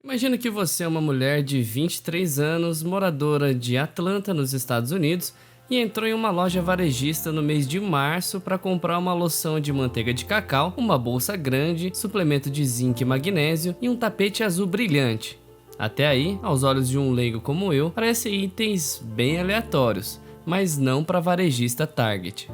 Imagina que você é uma mulher de 23 anos, moradora de Atlanta, nos Estados Unidos, e entrou em uma loja varejista no mês de março para comprar uma loção de manteiga de cacau, uma bolsa grande, suplemento de zinco e magnésio e um tapete azul brilhante. Até aí, aos olhos de um leigo como eu, parecem itens bem aleatórios, mas não para a varejista Target.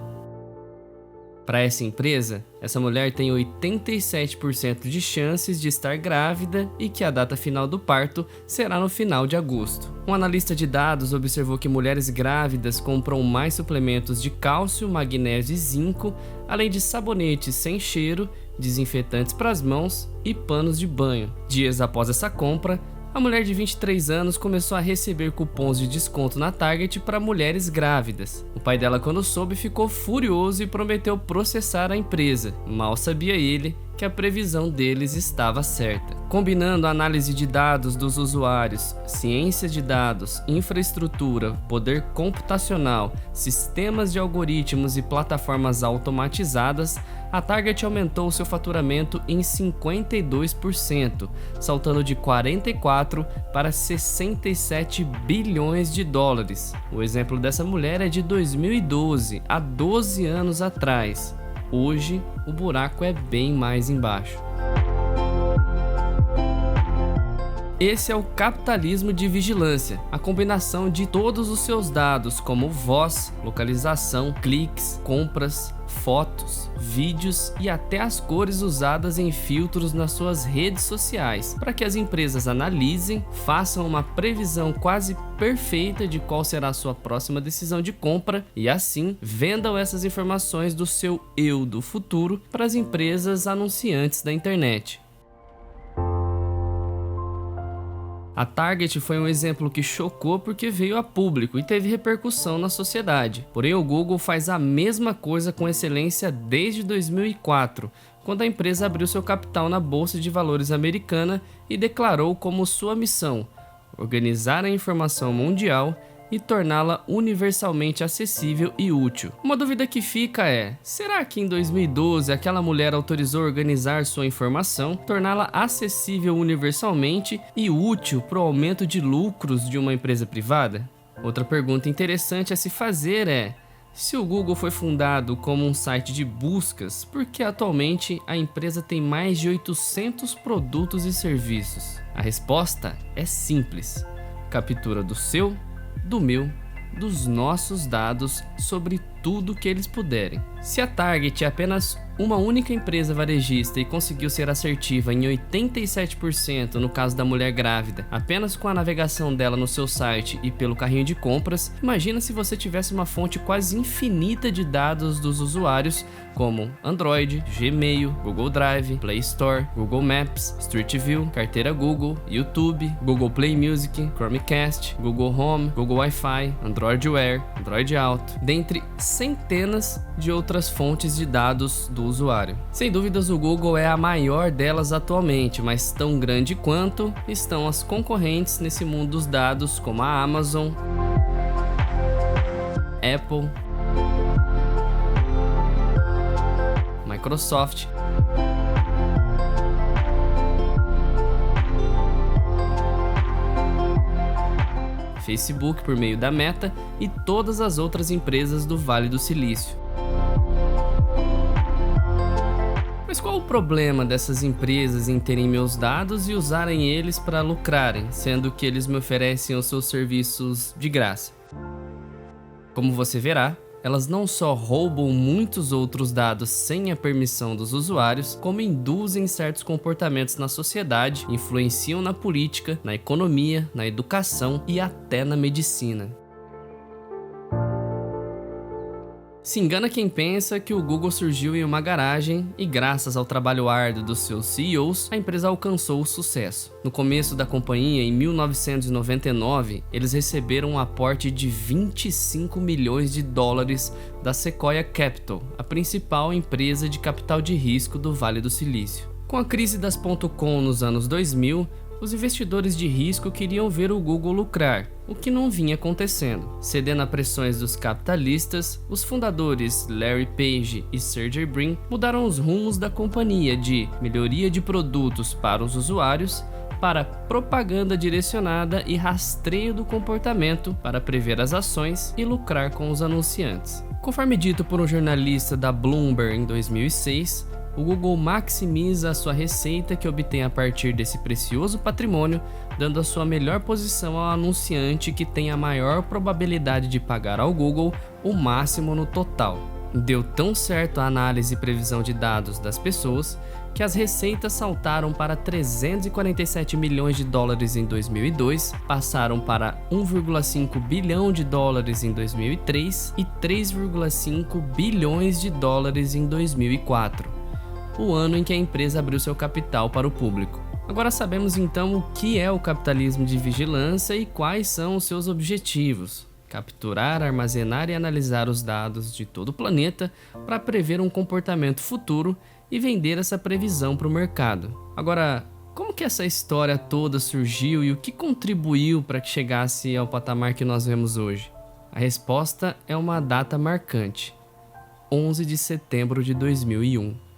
Para essa empresa, essa mulher tem 87% de chances de estar grávida e que a data final do parto será no final de agosto. Um analista de dados observou que mulheres grávidas compram mais suplementos de cálcio, magnésio e zinco, além de sabonetes sem cheiro, desinfetantes para as mãos e panos de banho. Dias após essa compra, a mulher de 23 anos começou a receber cupons de desconto na Target para mulheres grávidas. O pai dela, quando soube, ficou furioso e prometeu processar a empresa. Mal sabia ele que a previsão deles estava certa. Combinando a análise de dados dos usuários, ciência de dados, infraestrutura, poder computacional, sistemas de algoritmos e plataformas automatizadas, a Target aumentou seu faturamento em 52%, saltando de 44 para 67 bilhões de dólares. O exemplo dessa mulher é de 2012, há 12 anos atrás. Hoje, o buraco é bem mais embaixo. Esse é o capitalismo de vigilância, a combinação de todos os seus dados, como voz, localização, cliques, compras, fotos, vídeos e até as cores usadas em filtros nas suas redes sociais, para que as empresas analisem, façam uma previsão quase perfeita de qual será a sua próxima decisão de compra e assim vendam essas informações do seu eu do futuro para as empresas anunciantes da internet. A Target foi um exemplo que chocou porque veio a público e teve repercussão na sociedade. Porém, o Google faz a mesma coisa com excelência desde 2004, quando a empresa abriu seu capital na Bolsa de Valores americana e declarou como sua missão organizar a informação mundial e torná-la universalmente acessível e útil. Uma dúvida que fica é: será que em 2012 aquela mulher autorizou organizar sua informação, torná-la acessível universalmente e útil para o aumento de lucros de uma empresa privada? Outra pergunta interessante a se fazer é: se o Google foi fundado como um site de buscas, por que atualmente a empresa tem mais de 800 produtos e serviços? A resposta é simples: captura do seu, do meu, dos nossos dados sobre tudo que eles puderem. Se a Target é apenas uma única empresa varejista e conseguiu ser assertiva em 87% no caso da mulher grávida, apenas com a navegação dela no seu site e pelo carrinho de compras, imagina se você tivesse uma fonte quase infinita de dados dos usuários, como Android, Gmail, Google Drive, Play Store, Google Maps, Street View, carteira Google, YouTube, Google Play Music, Chromecast, Google Home, Google Wi-Fi, Android Wear, Android Auto, dentre centenas de outras fontes de dados do usuário. Sem dúvidas, o Google é a maior delas atualmente, mas tão grande quanto estão as concorrentes nesse mundo dos dados, como a Amazon, Apple, Microsoft, Facebook por meio da Meta e todas as outras empresas do Vale do Silício. Mas qual o problema dessas empresas em terem meus dados e usarem eles para lucrarem, sendo que eles me oferecem os seus serviços de graça? Como você verá, elas não só roubam muitos outros dados sem a permissão dos usuários, como induzem certos comportamentos na sociedade, influenciam na política, na economia, na educação e até na medicina. Se engana quem pensa que o Google surgiu em uma garagem e, graças ao trabalho árduo dos seus CEOs, a empresa alcançou o sucesso. No começo da companhia, em 1999, eles receberam um aporte de 25 milhões de dólares da Sequoia Capital, a principal empresa de capital de risco do Vale do Silício. Com a crise das .com nos anos 2000, os investidores de risco queriam ver o Google lucrar, o que não vinha acontecendo. Cedendo a pressões dos capitalistas, os fundadores Larry Page e Sergey Brin mudaram os rumos da companhia de melhoria de produtos para os usuários para propaganda direcionada e rastreio do comportamento para prever as ações e lucrar com os anunciantes. Conforme dito por um jornalista da Bloomberg em 2006, o Google maximiza a sua receita que obtém a partir desse precioso patrimônio, dando a sua melhor posição ao anunciante que tem a maior probabilidade de pagar ao Google o máximo no total. Deu tão certo a análise e previsão de dados das pessoas que as receitas saltaram para 347 milhões de dólares em 2002, passaram para 1,5 bilhão de dólares em 2003 e 3,5 bilhões de dólares em 2004, o ano em que a empresa abriu seu capital para o público. Agora sabemos então o que é o capitalismo de vigilância e quais são os seus objetivos: capturar, armazenar e analisar os dados de todo o planeta para prever um comportamento futuro e vender essa previsão para o mercado. Agora, como que essa história toda surgiu e o que contribuiu para que chegasse ao patamar que nós vemos hoje? A resposta é uma data marcante: 11 de setembro de 2001.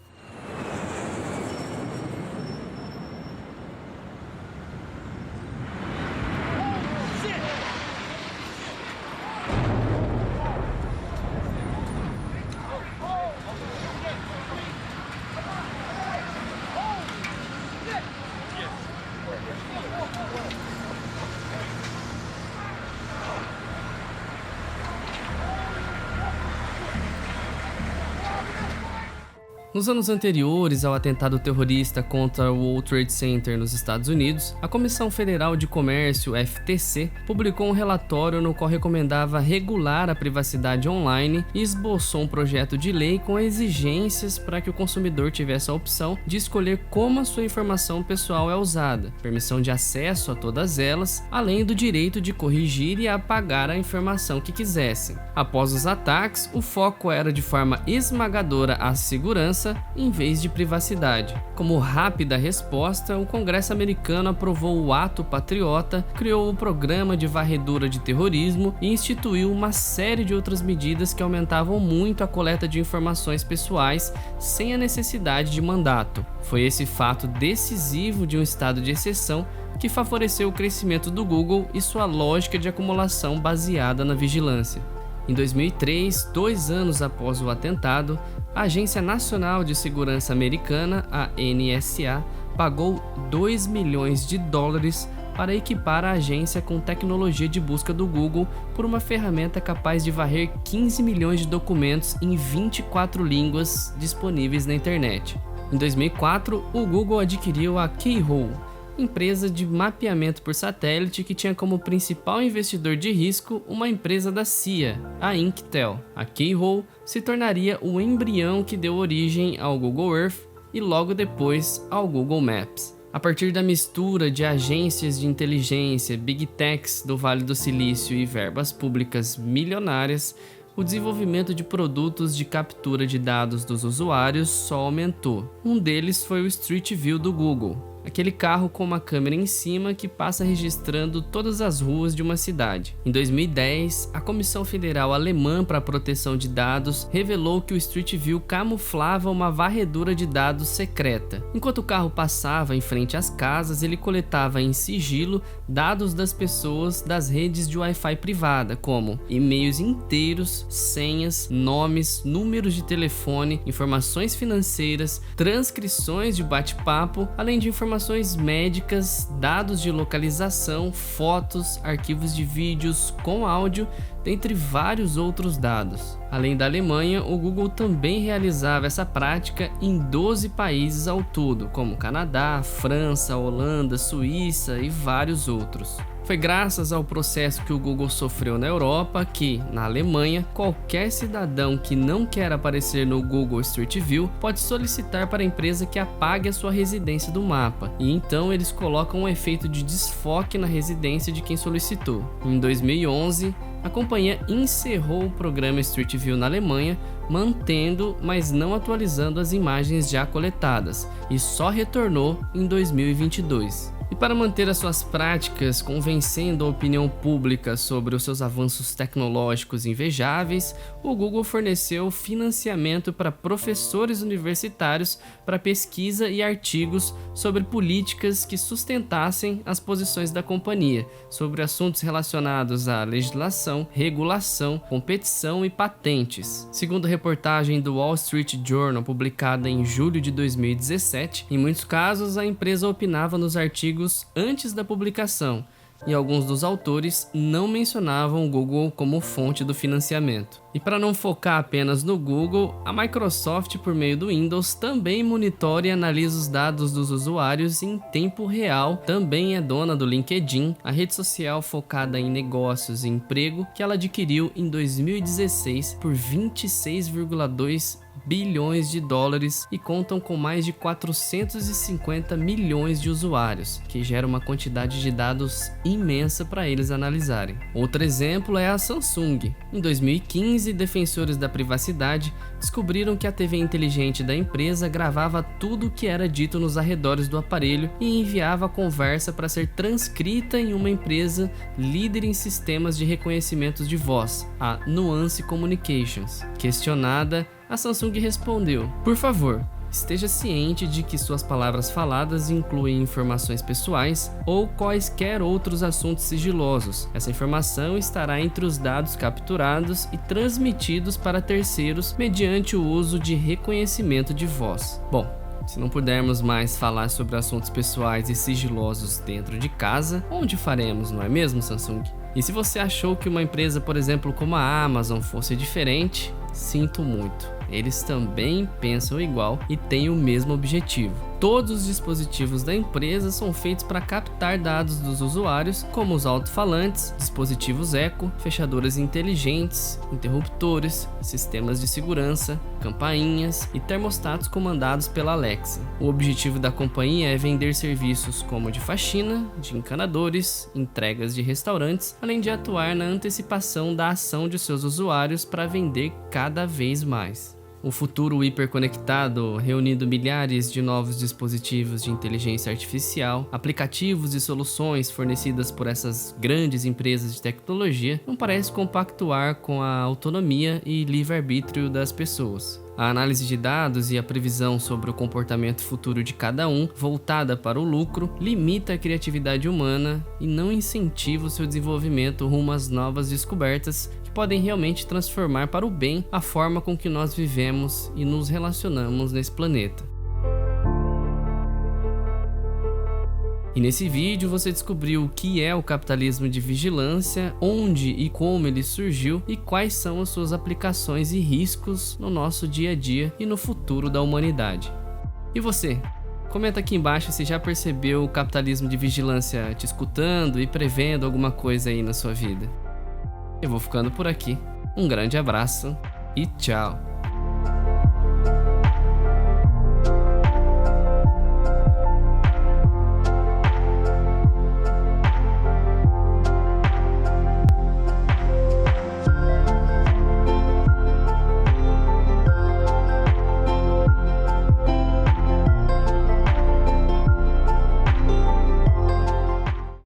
Nos anos anteriores ao atentado terrorista contra o World Trade Center nos Estados Unidos, a Comissão Federal de Comércio, FTC, publicou um relatório no qual recomendava regular a privacidade online e esboçou um projeto de lei com exigências para que o consumidor tivesse a opção de escolher como a sua informação pessoal é usada, permissão de acesso a todas elas, além do direito de corrigir e apagar a informação que quisessem. Após os ataques, o foco era de forma esmagadora a segurança em vez de privacidade. Como rápida resposta, o Congresso americano aprovou o Ato Patriota, criou o Programa de Varredura de Terrorismo e instituiu uma série de outras medidas que aumentavam muito a coleta de informações pessoais sem a necessidade de mandato. Foi esse fato decisivo de um estado de exceção que favoreceu o crescimento do Google e sua lógica de acumulação baseada na vigilância. Em 2003, 2 anos após o atentado, a Agência Nacional de Segurança Americana, a NSA, pagou 2 milhões de dólares para equipar a agência com tecnologia de busca do Google por uma ferramenta capaz de varrer 15 milhões de documentos em 24 línguas disponíveis na internet. Em 2004, o Google adquiriu a Keyhole, empresa de mapeamento por satélite que tinha como principal investidor de risco uma empresa da CIA, a Inktel. A Keyhole se tornaria o embrião que deu origem ao Google Earth e logo depois ao Google Maps. A partir da mistura de agências de inteligência, Big Techs do Vale do Silício e verbas públicas milionárias, o desenvolvimento de produtos de captura de dados dos usuários só aumentou. Um deles foi o Street View do Google, aquele carro com uma câmera em cima que passa registrando todas as ruas de uma cidade. Em 2010, a Comissão Federal Alemã para a Proteção de Dados revelou que o Street View camuflava uma varredura de dados secreta. Enquanto o carro passava em frente às casas, ele coletava em sigilo dados das pessoas das redes de Wi-Fi privada, como e-mails inteiros, senhas, nomes, números de telefone, informações financeiras, transcrições de bate-papo, além de informações médicas, dados de localização, fotos, arquivos de vídeos com áudio, dentre vários outros dados. Além da Alemanha, o Google também realizava essa prática em 12 países ao todo, como Canadá, França, Holanda, Suíça e vários outros. Foi graças ao processo que o Google sofreu na Europa que, na Alemanha, qualquer cidadão que não quer aparecer no Google Street View pode solicitar para a empresa que apague a sua residência do mapa, e então eles colocam um efeito de desfoque na residência de quem solicitou. Em 2011, a companhia encerrou o programa Street View na Alemanha, mantendo, mas não atualizando as imagens já coletadas, e só retornou em 2022. E para manter as suas práticas convencendo a opinião pública sobre os seus avanços tecnológicos invejáveis, o Google forneceu financiamento para professores universitários para pesquisa e artigos sobre políticas que sustentassem as posições da companhia, sobre assuntos relacionados à legislação, regulação, competição e patentes. Segundo a reportagem do Wall Street Journal publicada em julho de 2017, em muitos casos a empresa opinava nos artigos antes da publicação, e alguns dos autores não mencionavam o Google como fonte do financiamento. E para não focar apenas no Google, a Microsoft, por meio do Windows, também monitora e analisa os dados dos usuários em tempo real. Também é dona do LinkedIn, a rede social focada em negócios e emprego, que ela adquiriu em 2016 por 26,2 bilhões de dólares e contam com mais de 450 milhões de usuários, que gera uma quantidade de dados imensa para eles analisarem. Outro exemplo é a Samsung. Em 2015, defensores da privacidade descobriram que a TV inteligente da empresa gravava tudo o que era dito nos arredores do aparelho e enviava a conversa para ser transcrita em uma empresa líder em sistemas de reconhecimento de voz, a Nuance Communications. Questionada, a Samsung respondeu: "Por favor, esteja ciente de que suas palavras faladas incluem informações pessoais ou quaisquer outros assuntos sigilosos. Essa informação estará entre os dados capturados e transmitidos para terceiros mediante o uso de reconhecimento de voz." Bom, se não pudermos mais falar sobre assuntos pessoais e sigilosos dentro de casa, onde faremos, não é mesmo, Samsung? E se você achou que uma empresa, por exemplo, como a Amazon fosse diferente, sinto muito. Eles também pensam igual e têm o mesmo objetivo. Todos os dispositivos da empresa são feitos para captar dados dos usuários, como os alto-falantes, dispositivos eco, fechaduras inteligentes, interruptores, sistemas de segurança, campainhas e termostatos comandados pela Alexa. O objetivo da companhia é vender serviços como de faxina, de encanadores, entregas de restaurantes, além de atuar na antecipação da ação de seus usuários para vender cada vez mais. O futuro hiperconectado, reunindo milhares de novos dispositivos de inteligência artificial, aplicativos e soluções fornecidas por essas grandes empresas de tecnologia, não parece compactuar com a autonomia e livre-arbítrio das pessoas. A análise de dados e a previsão sobre o comportamento futuro de cada um, voltada para o lucro, limita a criatividade humana e não incentiva o seu desenvolvimento rumo às novas descobertas que podem realmente transformar para o bem a forma com que nós vivemos e nos relacionamos nesse planeta. E nesse vídeo você descobriu o que é o capitalismo de vigilância, onde e como ele surgiu e quais são as suas aplicações e riscos no nosso dia a dia e no futuro da humanidade. E você? Comenta aqui embaixo se já percebeu o capitalismo de vigilância te escutando e prevendo alguma coisa aí na sua vida. Eu vou ficando por aqui. Um grande abraço e tchau!